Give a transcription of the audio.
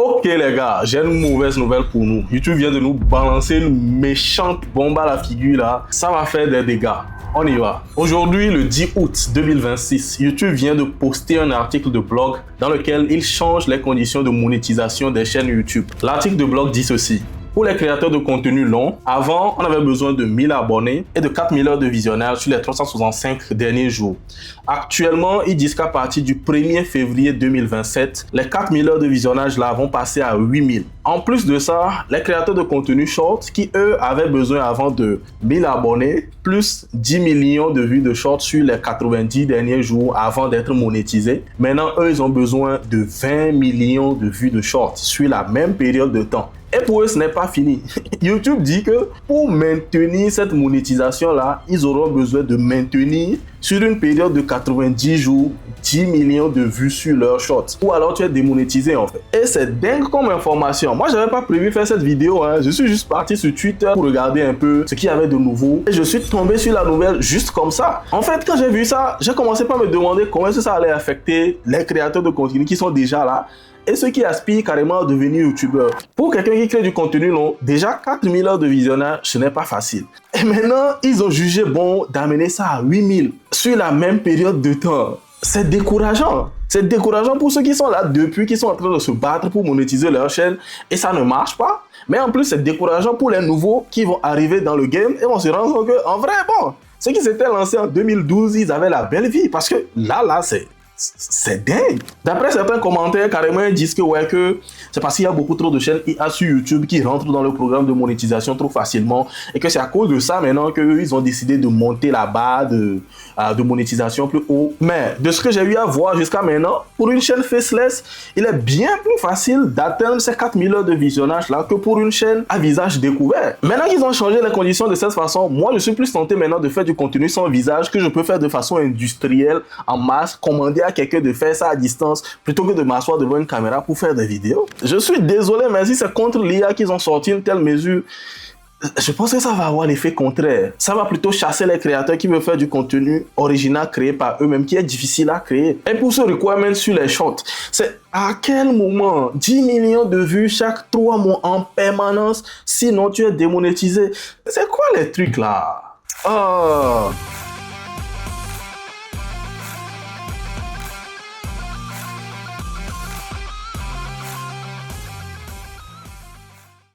Ok les gars, j'ai une mauvaise nouvelle pour nous. YouTube vient de nous balancer une méchante bombe à la figure là. Ça va faire des dégâts. On y va. Aujourd'hui, le 10 août 2026, YouTube vient de poster un article de blog dans lequel il change les conditions de monétisation des chaînes YouTube. L'article de blog dit ceci. Pour les créateurs de contenu long, avant, on avait besoin de 1000 abonnés et de 4000 heures de visionnage sur les 365 derniers jours. Actuellement, ils disent qu'à partir du 1er février 2027, les 4000 heures de visionnage là vont passer à 8000. En plus de ça, les créateurs de contenu short qui, eux, avaient besoin avant de 1000 abonnés, plus 10 millions de vues de short sur les 90 derniers jours avant d'être monétisés. Maintenant, eux, ils ont besoin de 20 millions de vues de short sur la même période de temps. Et pour eux, ce n'est pas fini. YouTube dit que pour maintenir cette monétisation-là, ils auront besoin de maintenir sur une période de 90 jours 10 millions de vues sur leurs shorts. Ou alors tu es démonétisé en fait. Et c'est dingue comme information. Moi, j'avais pas prévu faire cette vidéo. Je suis juste parti sur Twitter pour regarder un peu ce qu'il y avait de nouveau. Et je suis tombé sur la nouvelle juste comme ça. En fait, quand j'ai vu ça, j'ai commencé par me demander comment est-ce que ça allait affecter les créateurs de contenu qui sont déjà là. Et ceux qui aspirent carrément à devenir youtubeur. Pour quelqu'un qui crée du contenu long, déjà 4000 heures de visionnage, ce n'est pas facile. Et maintenant, ils ont jugé bon d'amener ça à 8000 sur la même période de temps. C'est décourageant. C'est décourageant pour ceux qui sont là depuis, qui sont en train de se battre pour monétiser leur chaîne et ça ne marche pas. Mais en plus, c'est décourageant pour les nouveaux qui vont arriver dans le game et vont se rendre compte qu'en vrai, bon, ceux qui s'étaient lancés en 2012, ils avaient la belle vie parce que là, c'est dingue. D'après certains commentaires, carrément, ils disent que ouais, que c'est parce qu'il y a beaucoup trop de chaînes IA sur YouTube qui rentrent dans le programme de monétisation trop facilement et que c'est à cause de ça maintenant qu'ils ont décidé de monter la barre de monétisation plus haut. Mais de ce que j'ai eu à voir jusqu'à maintenant, pour une chaîne faceless, il est bien plus facile d'atteindre ces 4000 heures de visionnage là que pour une chaîne à visage découvert. Maintenant qu'ils ont changé les conditions de cette façon, moi je suis plus tenté maintenant de faire du contenu sans visage que je peux faire de façon industrielle, en masse, commander à quelqu'un de faire ça à distance plutôt que de m'asseoir devant une caméra pour faire des vidéos. Je suis désolé, mais si c'est contre l'IA qu'ils ont sorti une telle mesure, je pense que ça va avoir l'effet contraire. Ça va plutôt chasser les créateurs qui veulent faire du contenu original créé par eux-mêmes, qui est difficile à créer. Et pour ce requirement sur les shorts, c'est à quel moment 10 millions de vues chaque 3 mois en permanence, sinon tu es démonétisé. C'est quoi les trucs là? Oh.